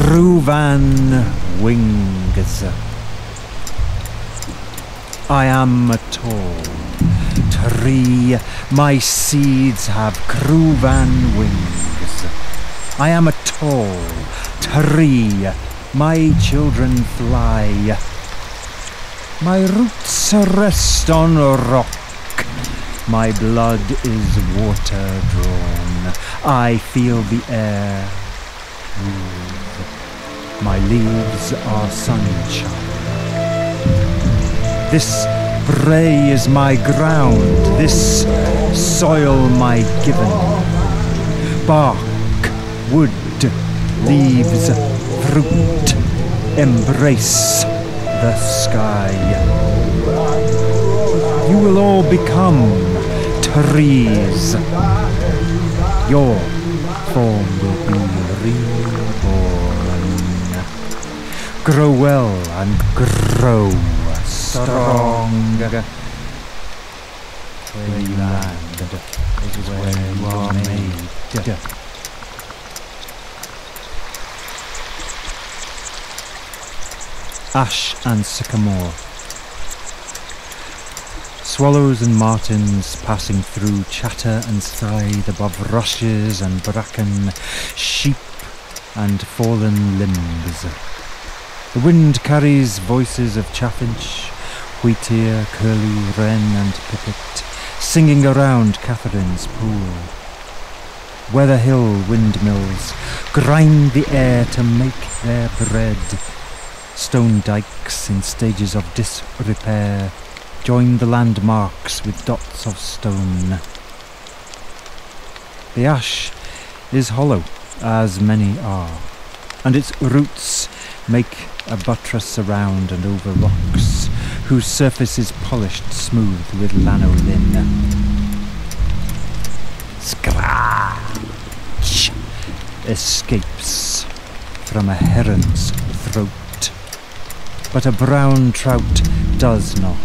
Kroovan Wings. I am a tall tree, my seeds have Kroovan wings. I am a tall tree, my children fly. My roots rest on rock, my blood is water drawn. I feel the air move, my leaves are sunshine. This prey is my ground, this soil my given. Bark, wood, leaves, fruit, embrace the sky. You will all become trees. Your form will be reborn. Grow well and grow strong. Where you land is where you are made. Ash and sycamore. Swallows and martins passing through chatter and sigh above rushes and bracken, sheep and fallen limbs. The wind carries voices of chaffinch, wheatear, curlew, wren and pipit, singing around Catherine's pool. Weatherhill windmills grind the air to make their bread. Stone dikes in stages of disrepair join the landmarks with dots of stone. The ash is hollow, as many are, and its roots make a buttress around and over rocks, whose surface is polished smooth with lanolin. Scratch escapes from a heron's throat, but a brown trout does not.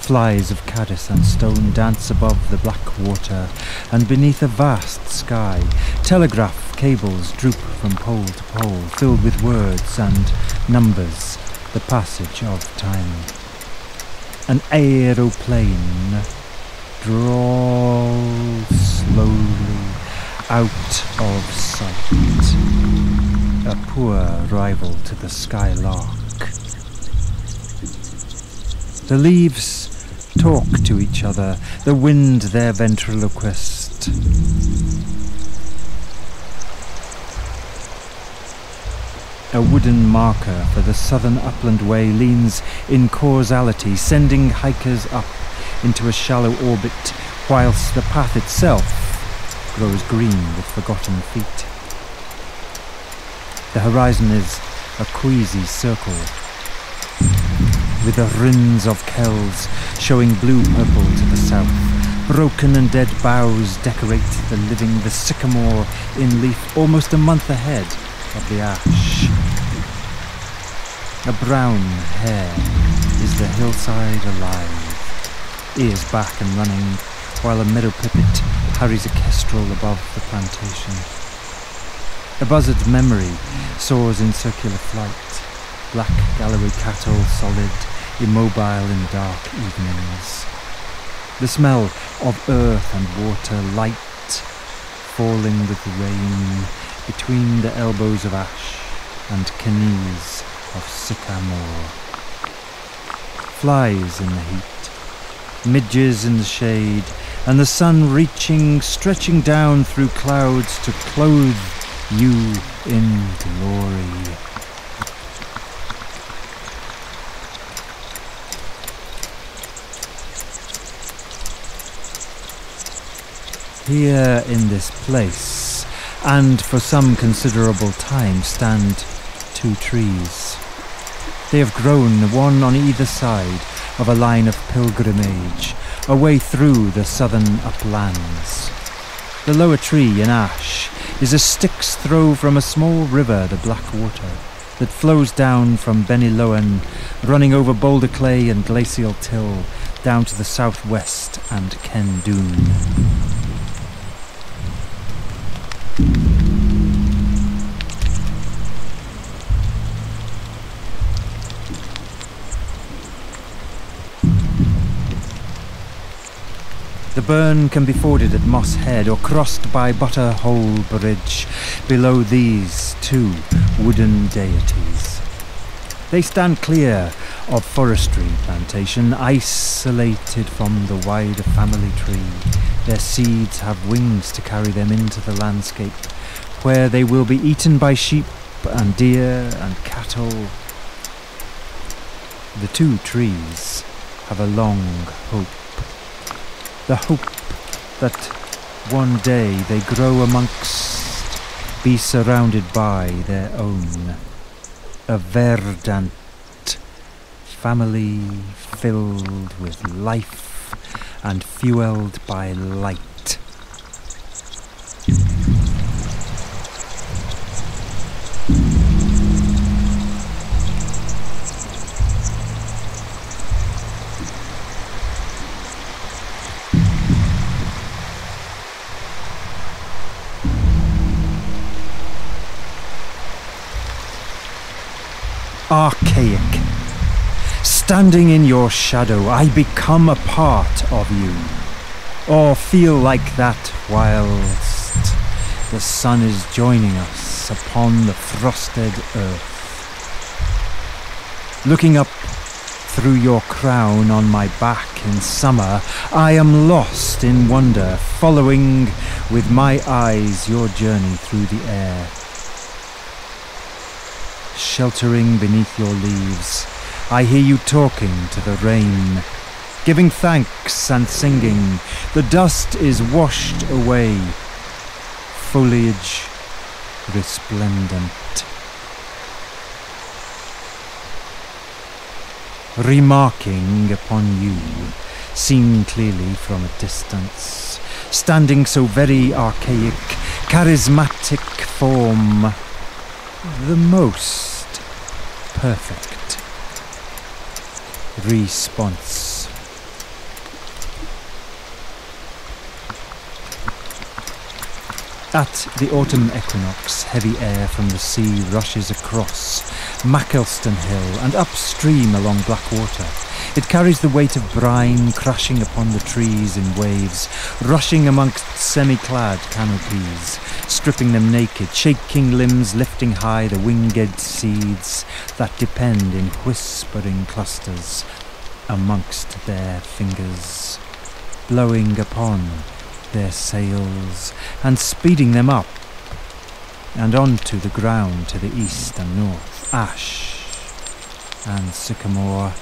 Flies of caddis and stone dance above the black water, and beneath a vast sky, telegraph cables droop from pole to pole, filled with words and numbers, the passage of time. An aeroplane draws slowly out of sight, a poor rival to the skylark. The leaves talk to each other, the wind their ventriloquist. A wooden marker for the Southern Upland Way leans in causality, sending hikers up into a shallow orbit, whilst the path itself grows green with forgotten feet. The horizon is a queasy circle, with the rins of kells showing blue-purple to the south. Broken and dead boughs decorate the living, the sycamore in leaf almost a month ahead of the ash. A brown hare is the hillside alive, ears back and running, while a meadow pipit harries a kestrel above the plantation. A buzzard memory soars in circular flight, black Galloway cattle solid, immobile in dark evenings. The smell of earth and water light falling with rain between the elbows of ash and knees of sycamore. Flies in the heat, midges in the shade, and the sun reaching, stretching down through clouds to clothe you in glory. Here in this place, and for some considerable time, stand two trees. They have grown one on either side of a line of pilgrimage, away through the southern uplands. The lower tree, in ash, is a stick's throw from a small river, the Blackwater, that flows down from Bennylowan, running over boulder clay and glacial till, down to the southwest and Kendoon. The burn can be forded at Moss Head or crossed by Butter Hole Bridge. Below these two wooden deities. They stand clear of forestry plantation, isolated from the wider family tree. Their seeds have wings to carry them into the landscape, where they will be eaten by sheep and deer and cattle. The two trees have a long hope. The hope that one day they grow amongst, be surrounded by their own. A verdant family filled with life and fueled by light. Archaic. Standing in your shadow, I become a part of you, or feel like that whilst the sun is joining us upon the frosted earth. Looking up through your crown on my back in summer, I am lost in wonder, following with my eyes your journey through the air. Sheltering beneath your leaves, I hear you talking to the rain, giving thanks and singing. The dust is washed away, foliage resplendent. Remarking upon you, seen clearly from a distance, standing so very archaic, charismatic form, the most perfect response. At the autumn equinox, heavy air from the sea rushes across Mackelston Hill and upstream along Blackwater. It carries the weight of brine crashing upon the trees in waves, rushing amongst semi-clad canopies, stripping them naked, shaking limbs, lifting high the winged seeds that depend in whispering clusters amongst their fingers, blowing upon their sails and speeding them up and onto the ground to the east and north. Ash and sycamore,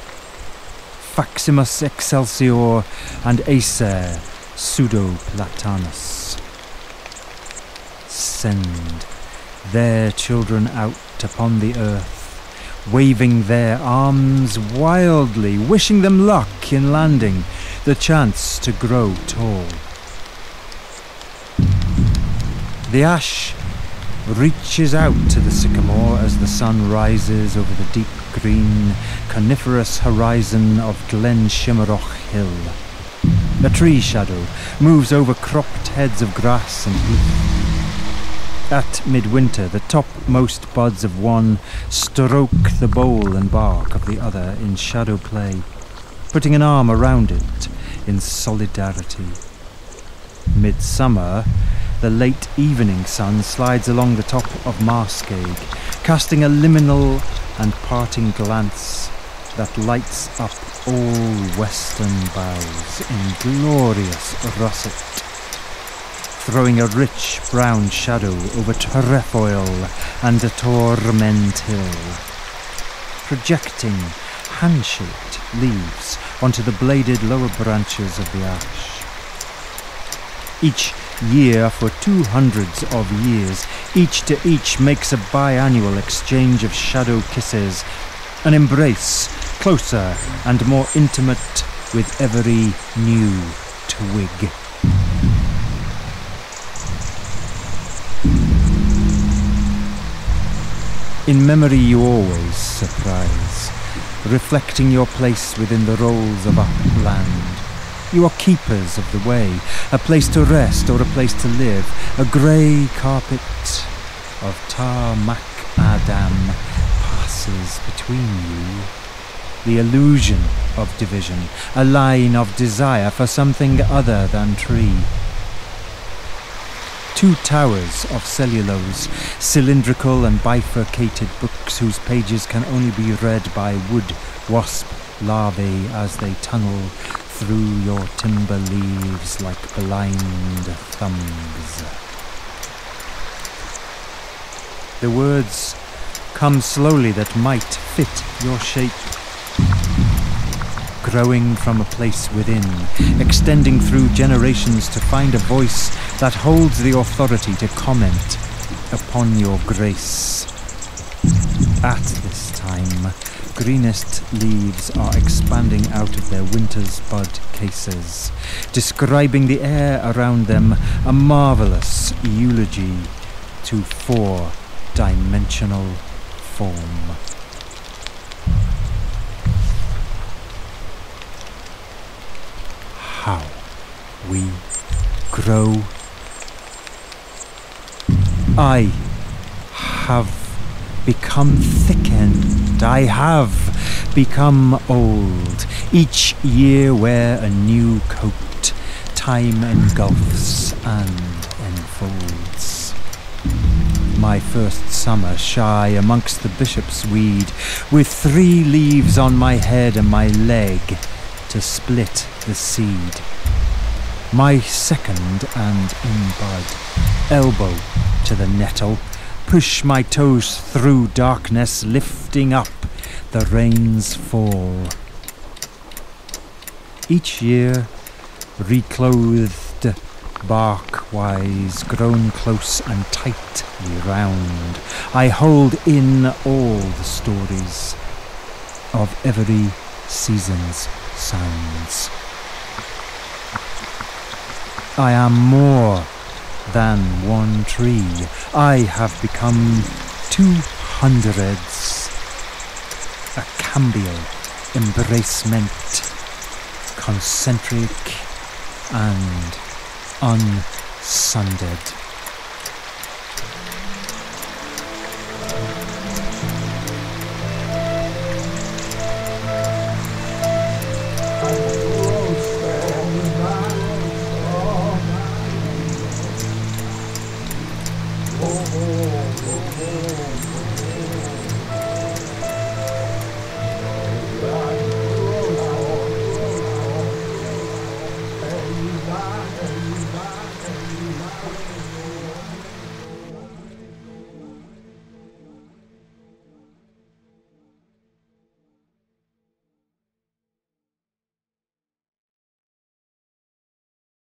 Faximus excelsior and Acer pseudoplatanus send their children out upon the earth, waving their arms wildly, wishing them luck in landing, the chance to grow tall. The ash reaches out to the sycamore as the sun rises over the deep green coniferous horizon of Glen Shimmeroch Hill. A tree shadow moves over cropped heads of grass and heath. At midwinter, the topmost buds of one stroke the bole and bark of the other in shadow play, putting an arm around it in solidarity. Midsummer, the late evening sun slides along the top of Marskeg, casting a liminal and parting glance that lights up all western boughs in glorious russet, throwing a rich brown shadow over Trefoil and Torment Hill, projecting hand-shaped leaves onto the bladed lower branches of the ash. Each year for 200 of years, each to each makes a biannual exchange of shadow kisses, an embrace closer and more intimate with every new twig. In memory you always surprise, reflecting your place within the rolls of upland. You are keepers of the way, a place to rest or a place to live, a grey carpet of tarmac Adam passes between you the illusion of division, a line of desire for something other than tree. 2 towers of cellulose, cylindrical and bifurcated books whose pages can only be read by wood wasp larvae as they tunnel through your timber leaves like blind thumbs. The words come slowly that might fit your shape, growing from a place within, extending through generations to find a voice that holds the authority to comment upon your grace. At this time, greenest leaves are expanding out of their winter's bud cases, describing the air around them, a marvellous eulogy to 4-dimensional form. How we grow. I have become thickened. I have become old. Each year wear a new coat. Time engulfs and enfolds. My first summer shy amongst the bishop's weed, with 3 leaves on my head and my leg to split the seed. My second and in bud, elbow to the nettle, push my toes through darkness, lifting up the rain's fall. Each year, reclothed bark-wise, grown close and tightly round, I hold in all the stories of every season's sounds. I am more than one tree. I have become 200s. A cambial embracement, concentric and unsundered.